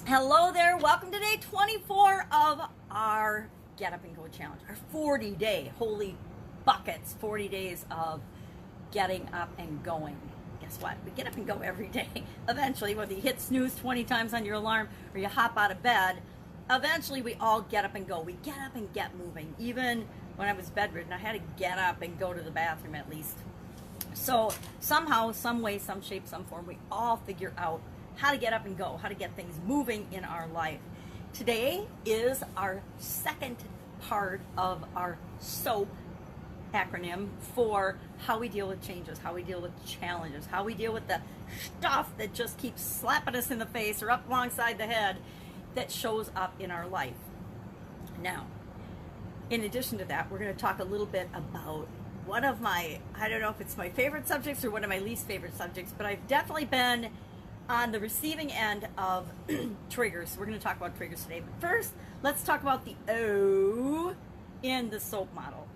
Hello there. Welcome to day 24 of our Get Up and Go Challenge. Our 40-day, holy buckets, 40 days of getting up and going. Guess what? We get up and go every day. Eventually, whether you hit snooze 20 times on your alarm or you hop out of bed, eventually we all get up and go. We get up and get moving. Even when I was bedridden, I had to get up and go to the bathroom at least. So somehow, some way, some shape, some form, we all figure out how to get up and go, how to get things moving in our life. Today is our second part of our SOAP acronym for how we deal with changes, how we deal with challenges, how we deal with the stuff that just keeps slapping us in the face or up alongside the head that shows up in our life. Now, in addition to that, we're going to talk a little bit about one of my, I don't know if it's my favorite subjects or one of my least favorite subjects, but I've definitely been on the receiving end of triggers. So we're going to talk about triggers today. But first, let's talk about the O in the SOAP model.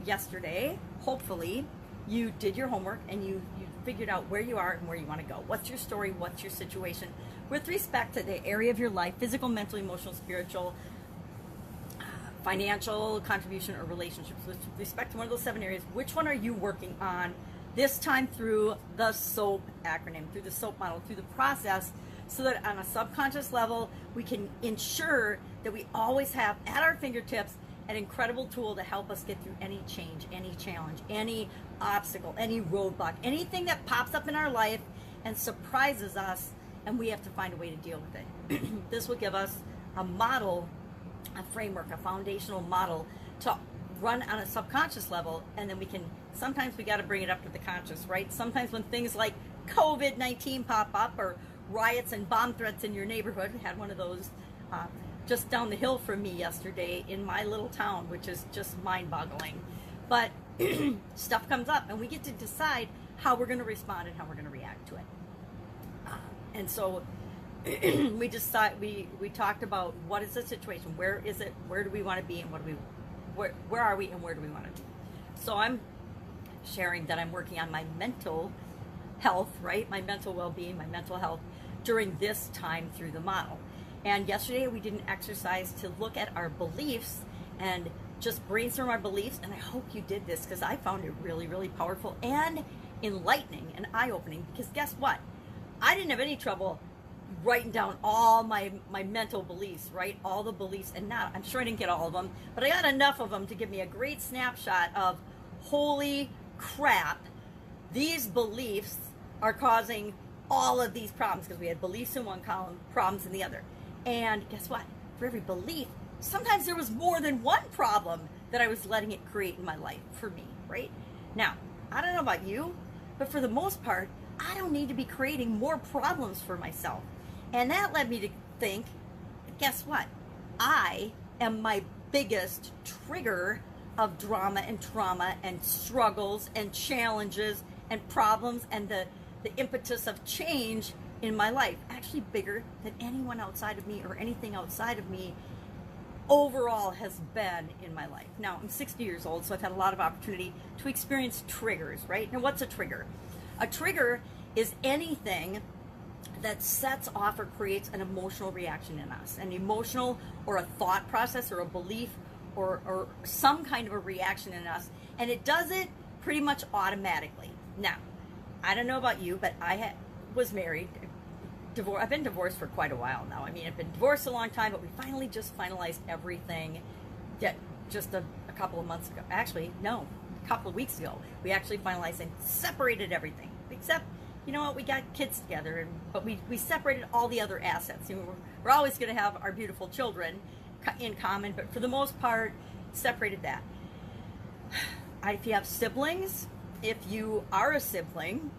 Yesterday, hopefully, you did your homework and you figured out where you are and where you want to go. What's your story? What's your situation? With respect to the area of your life, physical, mental, emotional, spiritual, financial, contribution, or relationships. With respect to one of those 7 areas, which one are you working on this time through the SOAP acronym, through the SOAP model, through the process, so that on a subconscious level, we can ensure that we always have at our fingertips an incredible tool to help us get through any change, any challenge, any obstacle, any roadblock, anything that pops up in our life and surprises us, and we have to find a way to deal with it. This will give us a model, a framework, a foundational model to run on a subconscious level, and then we can, sometimes we got to bring it up to the conscious, right? Sometimes when things like COVID-19 pop up, or riots and bomb threats in your neighborhood, we had one of those just down the hill from me yesterday in my little town, which is just mind-boggling. But stuff comes up, and we get to decide how we're going to respond and how we're going to react to it. And so we talked about what is the situation, where is it, where do we want to be, and where are we and where do we want to be. So I'm sharing that I'm working on my mental health, right? My mental well-being, my mental health during this time through the model. And yesterday we did an exercise to look at our beliefs and just brainstorm our beliefs. And I hope you did this, because I found it really, really powerful and enlightening and eye-opening. Because guess what? I didn't have any trouble writing down all my mental beliefs, right? All the beliefs, and not, I'm sure I didn't get all of them, but I got enough of them to give me a great snapshot of, holy crap, these beliefs are causing all of these problems, because we had beliefs in one column, problems in the other. And guess what? For every belief, sometimes there was more than one problem that I was letting it create in my life for me, right? Now, I don't know about you, but for the most part, I don't need to be creating more problems for myself. And that led me to think, guess what? I am my biggest trigger of drama and trauma and struggles and challenges and problems and the impetus of change in my life. Actually bigger than anyone outside of me or anything outside of me overall has been in my life. Now, I'm 60 years old, so I've had a lot of opportunity to experience triggers, right? Now, what's a trigger? A trigger is anything that sets off or creates an emotional reaction in us, an emotional or a thought process or a belief or some kind of a reaction in us, and it does it pretty much automatically. Now, I don't know about you, but I was married, I've been divorced for quite a while now. I mean, I've been divorced a long time, but we finally just finalized everything just a couple of months ago. Actually, no, a couple of weeks ago. We actually finalized and separated everything, except, you know what, we got kids together, but we separated all the other assets. You know, we're always going to have our beautiful children in common, but for the most part, separated that. If you have siblings, if you are a sibling,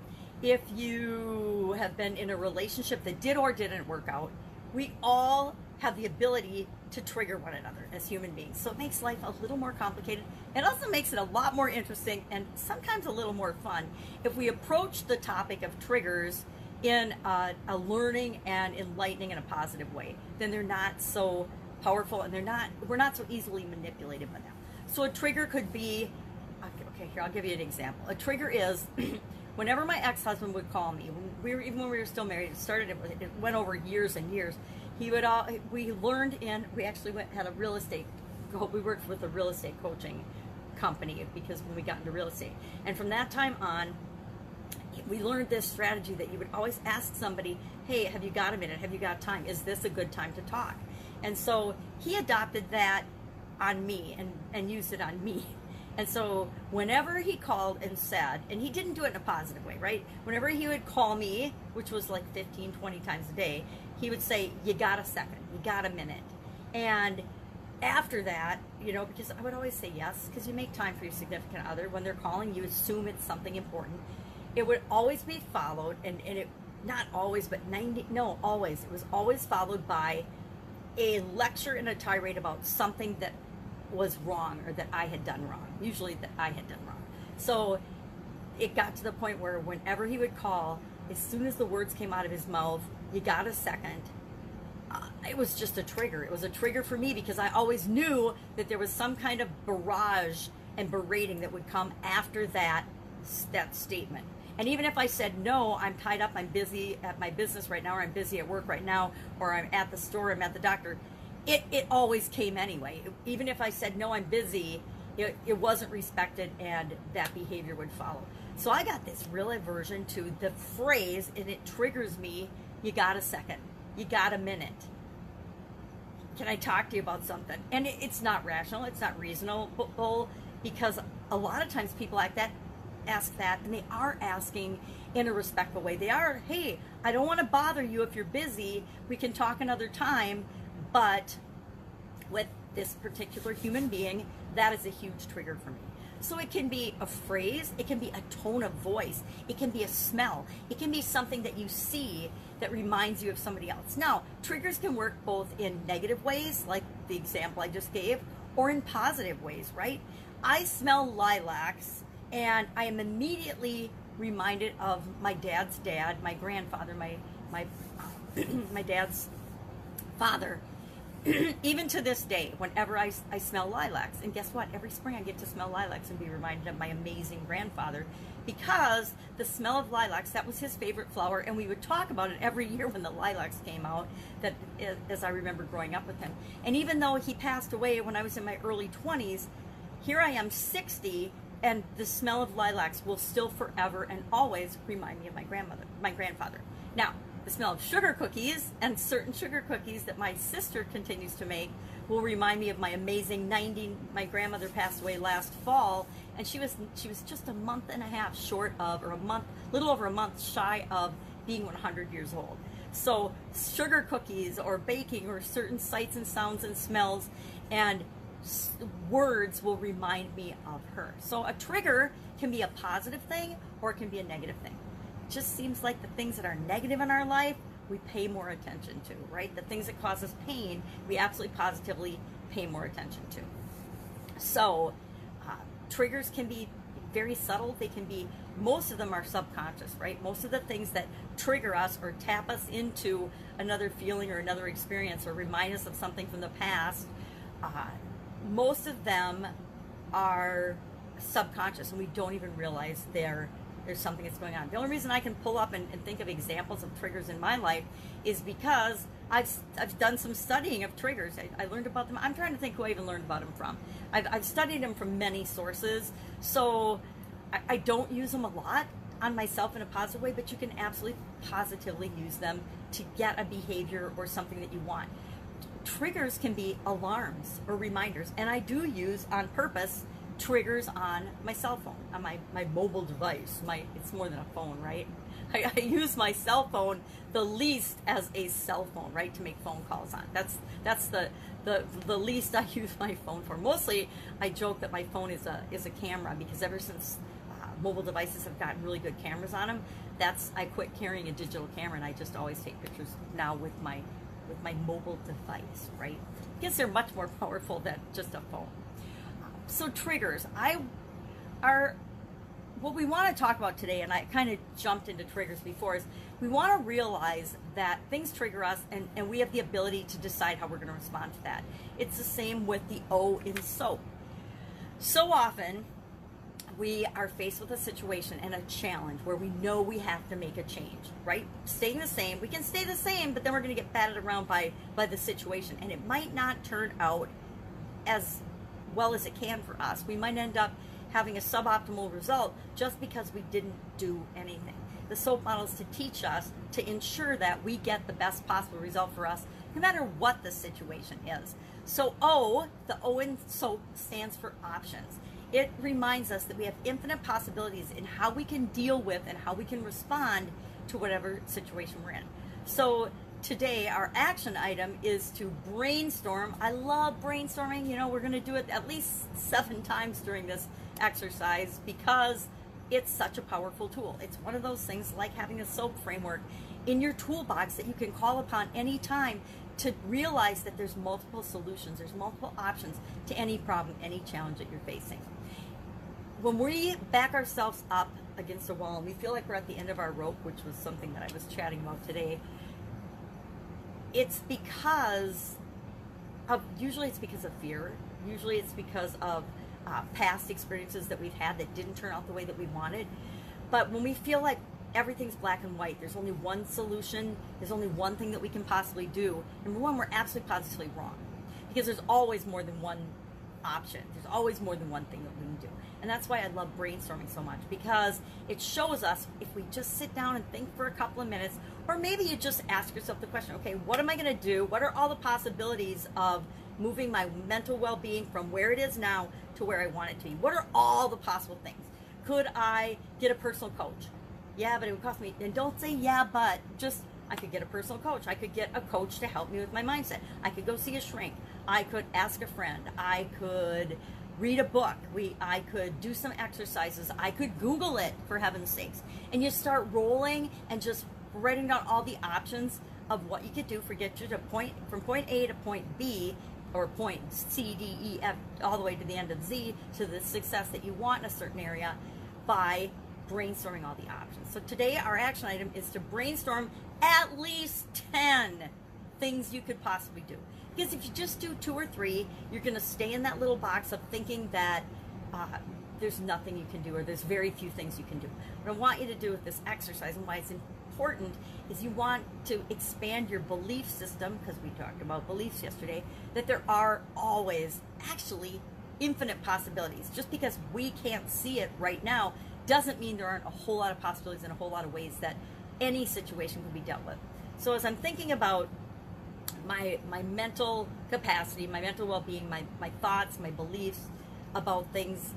if you have been in a relationship that did or didn't work out, we all have the ability to trigger one another as human beings. So it makes life a little more complicated. It also makes it a lot more interesting and sometimes a little more fun if we approach the topic of triggers in a learning and enlightening and a positive way. Then they're not so powerful, and we're not so easily manipulated by them. So a trigger could be, okay, here, I'll give you an example. A trigger is whenever my ex-husband would call me, even when we were still married, it went over years and years. we learned we actually had a real estate, we worked with a real estate coaching company because when we got into real estate. And from that time on, we learned this strategy that you would always ask somebody, hey, have you got a minute? Have you got time? Is this a good time to talk? And so he adopted that on me and used it on me. And so whenever he called and said, and he didn't do it in a positive way, right? Whenever he would call me, which was like 15, 20 times a day, he would say, you got a second, you got a minute. And after that, you know, because I would always say yes, because you make time for your significant other. When they're calling, you assume it's something important. It would always be followed, and it, not always, but always. It was always followed by a lecture and a tirade about something that was wrong or that I had done wrong. Usually that I had done wrong. So it got to the point where whenever he would call, as soon as the words came out of his mouth, you got a second, it was just a trigger. It was a trigger for me because I always knew that there was some kind of barrage and berating that would come after that statement. And even if I said, no, I'm tied up, I'm busy at my business right now, or I'm busy at work right now, or I'm at the store, I'm at the doctor, it always came anyway. Even if I said, no, I'm busy, it wasn't respected, and that behavior would follow. So I got this real aversion to the phrase, and it triggers me, you got a second, you got a minute. Can I talk to you about something? And it's not rational, it's not reasonable, because a lot of times people ask that, and they are asking in a respectful way. They are, hey, I don't want to bother you if you're busy, we can talk another time. But with this particular human being, that is a huge trigger for me. So it can be a phrase, it can be a tone of voice, it can be a smell, it can be something that you see that reminds you of somebody else. Now, triggers can work both in negative ways, like the example I just gave, or in positive ways, right? I smell lilacs, and I am immediately reminded of my dad's dad, my grandfather, my my dad's father. Even to this day, whenever I smell lilacs, and guess what? Every spring I get to smell lilacs and be reminded of my amazing grandfather, because the smell of lilacs, that was his favorite flower, and we would talk about it every year when the lilacs came out, that as I remember growing up with him. And even though he passed away when I was in my early 20s, here I am 60, and the smell of lilacs will still forever and always remind me of my grandfather. Now, the smell of sugar cookies, and certain sugar cookies that my sister continues to make, will remind me of my amazing 90. My grandmother passed away last fall, and she was just a month and a half short of, or little over a month shy of being 100 years old. So sugar cookies or baking or certain sights and sounds and smells and words will remind me of her. So a trigger can be a positive thing or it can be a negative thing. Just seems like the things that are negative in our life, we pay more attention to, right? The things that cause us pain, we absolutely positively pay more attention to. So triggers can be very subtle. They can be, most of them are subconscious, right? Most of the things that trigger us or tap us into another feeling or another experience or remind us of something from the past, most of them are subconscious, and we don't even realize there's something that's going on. The only reason I can pull up and think of examples of triggers in my life is because I've done some studying of triggers. I learned about them. I'm trying to think who I even learned about them from. I've studied them from many sources, so I don't use them a lot on myself in a positive way, but you can absolutely positively use them to get a behavior or something that you want. Triggers can be alarms or reminders, and I do use on purpose triggers on my cell phone, on my mobile device. It's more than a phone, right? I use my cell phone the least as a cell phone, right, to make phone calls on. That's the least I use my phone for. Mostly, I joke that my phone is a camera, because ever since mobile devices have gotten really good cameras on them, I quit carrying a digital camera, and I just always take pictures now with my mobile device, right? Because they're much more powerful than just a phone. So triggers, what we want to talk about today, and I kind of jumped into triggers before, is we want to realize that things trigger us, and we have the ability to decide how we're going to respond to that. It's the same with the O in soap. So often, we are faced with a situation and a challenge where we know we have to make a change, right? Staying the same, we can stay the same, but then we're going to get batted around by the situation, and it might not turn out as well as it can for us. We might end up having a suboptimal result just because we didn't do anything. The SOAP model is to teach us to ensure that we get the best possible result for us, no matter what the situation is. So the O in SOAP stands for options. It reminds us that we have infinite possibilities in how we can deal with and how we can respond to whatever situation we're in. So today, our action item is to brainstorm. I love brainstorming. You know, we're going to do it at least 7 times during this exercise because it's such a powerful tool. It's one of those things like having a SOAP framework in your toolbox that you can call upon anytime to realize that there's multiple solutions, there's multiple options to any problem, any challenge that you're facing. When we back ourselves up against a wall and we feel like we're at the end of our rope, which was something that I was chatting about today, it's because of fear. Usually it's because of past experiences that we've had that didn't turn out the way that we wanted. But when we feel like everything's black and white, there's only one solution, there's only one thing that we can possibly do, number one, we're absolutely positively wrong. Because there's always more than one option. There's always more than one thing that we can do. And that's why I love brainstorming so much, because it shows us if we just sit down and think for a couple of minutes, or maybe you just ask yourself the question, okay, what am I going to do? What are all the possibilities of moving my mental well-being from where it is now to where I want it to be? What are all the possible things? Could I get a personal coach? Yeah, but it would cost me. And don't say yeah, but just, I could get a personal coach. I could get a coach to help me with my mindset. I could go see a shrink. I could ask a friend. I could read a book. I could do some exercises. I could Google it, for heaven's sakes. And you start rolling and just writing down all the options of what you could do for get you to from point A to point B, or point C, D, E, F, all the way to the end of Z, to the success that you want in a certain area by brainstorming all the options. So today our action item is to brainstorm at least 10 things you could possibly do. Because if you just do 2 or 3, you're going to stay in that little box of thinking that there's nothing you can do, or there's very few things you can do. What I want you to do with this exercise, and why it's important, is you want to expand your belief system, because we talked about beliefs yesterday, that there are always actually infinite possibilities. Just because we can't see it right now doesn't mean there aren't a whole lot of possibilities and a whole lot of ways that any situation can be dealt with. So as I'm thinking about my mental capacity, my mental well-being, my thoughts, my beliefs about things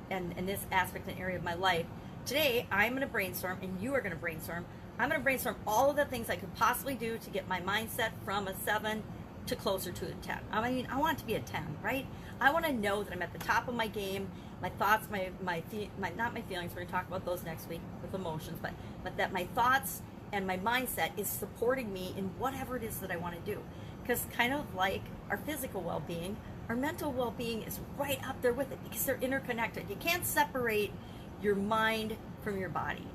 and this aspect and area of my life, today I'm going to brainstorm, and you are going to brainstorm. I'm going to brainstorm all of the things I could possibly do to get my mindset from a 7 to closer to a 10. I mean, I want it to be a 10, right? I want to know that I'm at the top of my game. My thoughts, not my feelings, we're going to talk about those next week with emotions, but that my thoughts and my mindset is supporting me in whatever it is that I want to do. Because kind of like our physical well-being, our mental well-being is right up there with it, because they're interconnected. You can't separate your mind from your body,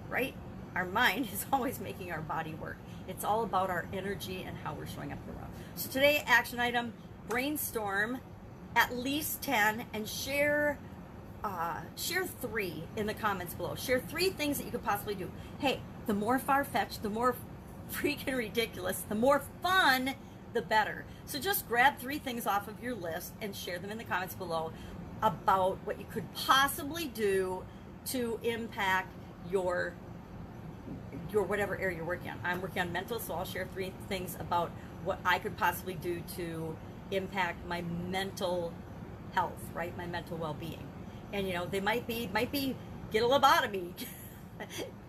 right? Our mind is always making our body work. It's all about our energy and how we're showing up in the world. So today, action item, brainstorm at least 10 and share 3 in the comments below. Share 3 things that you could possibly do. Hey, the more far-fetched, the more freaking ridiculous, the more fun, the better. So just grab 3 things off of your list and share them in the comments below about what you could possibly do to impact your whatever area you're working on. I'm working on mental, so I'll share 3 things about what I could possibly do to impact my mental health, right? My mental well-being. And you know, they might be get a lobotomy,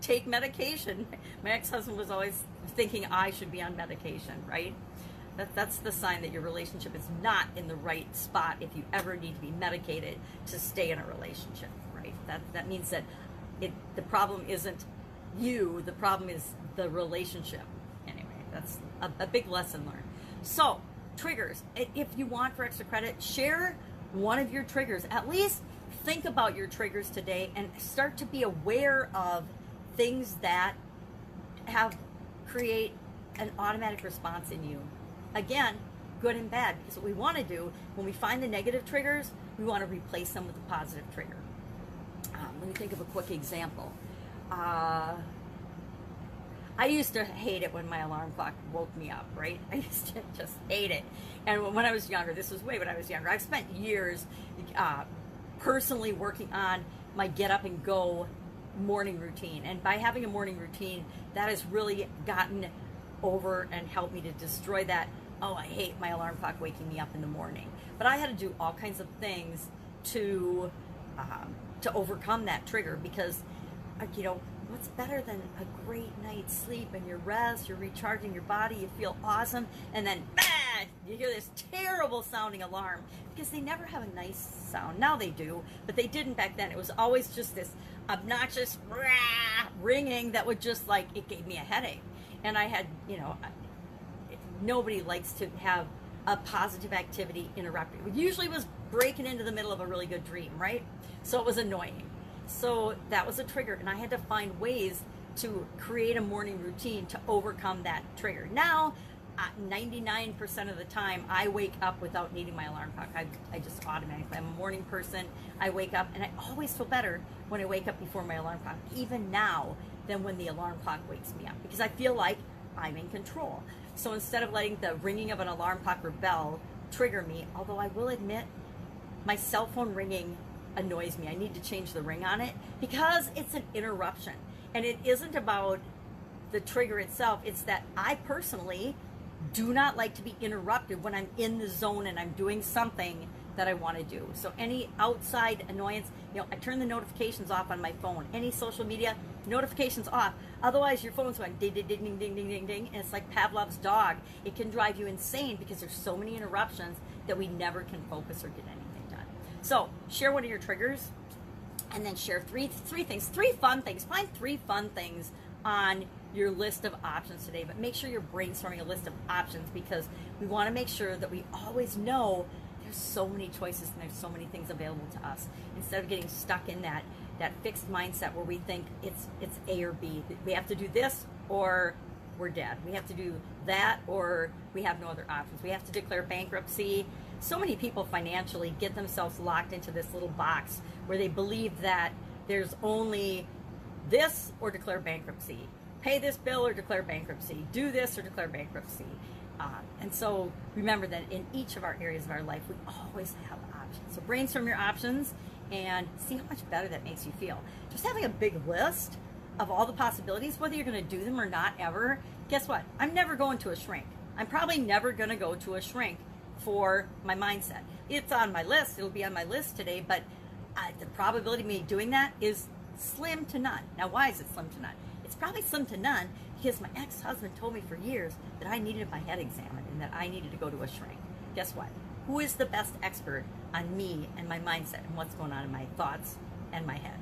take medication. My ex-husband was always thinking I should be on medication, right? That's the sign that your relationship is not in the right spot if you ever need to be medicated to stay in a relationship, right? That means that the problem isn't you, the problem is the relationship. Anyway, that's a big lesson learned. So, triggers. If you want for extra credit, share one of your triggers. At least think about your triggers today and start to be aware of things that create an automatic response in you. Again, good and bad, because what we want to do when we find the negative triggers, we want to replace them with a positive trigger. Let me think of a quick example. I used to hate it when my alarm clock woke me up, right? I used to just hate it. And when I was younger, this was way when I was younger, I've spent years personally working on my get up and go morning routine. And by having a morning routine, that has really gotten over and helped me to destroy that, oh, I hate my alarm clock waking me up in the morning. But I had to do all kinds of things to overcome that trigger, because, you know, what's better than a great night's sleep and your rest, you're recharging your body, you feel awesome, and then bang, you hear this terrible sounding alarm, because they never have a nice sound. Now they do, but they didn't back then. It was always just this obnoxious ringing that would just, like, it gave me a headache. And I had, you know, nobody likes to have a positive activity interrupted. It usually was breaking into the middle of a really good dream, right? So it was annoying. So that was a trigger, and I had to find ways to create a morning routine to overcome that trigger. Now, 99% of the time, I wake up without needing my alarm clock. I just automatically, I'm a morning person. I wake up, and I always feel better when I wake up before my alarm clock, even now, than when the alarm clock wakes me up, because I feel like I'm in control. So instead of letting the ringing of an alarm clock or bell trigger me, although I will admit, my cell phone ringing annoys me. I need to change the ring on it, because it's an interruption. And it isn't about the trigger itself. It's that I personally do not like to be interrupted when I'm in the zone and I'm doing something that I want to do. So any outside annoyance, you know, I turn the notifications off on my phone. Any social media, notifications off. Otherwise, your phone's going ding, ding, ding, ding, ding, ding, ding, ding, and it's like Pavlov's dog. It can drive you insane because there's so many interruptions that we never can focus or get anything done. So share one of your triggers, and then share three fun things. Find 3 fun things on your list of options today, but make sure you're brainstorming a list of options, because we want to make sure that we always know there's so many choices and there's so many things available to us, instead of getting stuck in that fixed mindset where we think it's A or B. We have to do this or we're dead. We have to do that or we have no other options. We have to declare bankruptcy. So many people financially get themselves locked into this little box where they believe that there's only this or declare bankruptcy. Pay this bill or declare bankruptcy. Do this or declare bankruptcy. And so remember that in each of our areas of our life, we always have options. So brainstorm your options and see how much better that makes you feel. Just having a big list of all the possibilities, whether you're going to do them or not ever, guess what? I'm never going to a shrink. I'm probably never going to go to a shrink for my mindset. It's on my list. It'll be on my list today, but the probability of me doing that is slim to none. Now, why is it slim to none? It's probably slim to none because my ex-husband told me for years that I needed my head examined and that I needed to go to a shrink. Guess what? Who is the best expert on me and my mindset and what's going on in my thoughts and my head?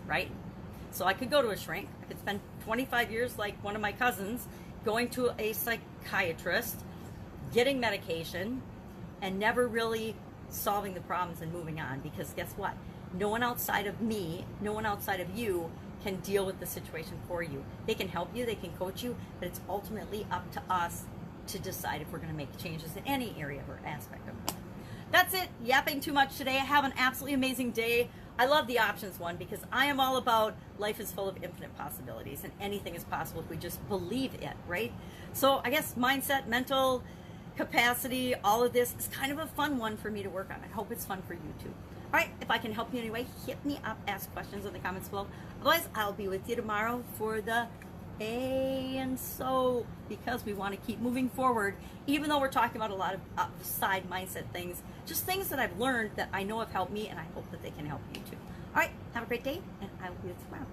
Right? So I could go to a shrink. I could spend 25 years like one of my cousins going to a psychiatrist, getting medication, and never really solving the problems and moving on, because guess what? No one outside of me, no one outside of you can deal with the situation for you. They can help you, they can coach you, but it's ultimately up to us to decide if we're going to make changes in any area or aspect of it. That's it. Yapping too much today. Have an absolutely amazing day. I love the options one because I am all about life is full of infinite possibilities and anything is possible if we just believe it, right? So I guess mindset, mental capacity, all of this is kind of a fun one for me to work on. I hope it's fun for you too. All right, if I can help you in any way, hit me up, ask questions in the comments below. Otherwise, I'll be with you tomorrow for the A and so, because we want to keep moving forward, even though we're talking about a lot of upside mindset things, just things that I've learned that I know have helped me, and I hope that they can help you too. All right, have a great day, and I will be with you tomorrow.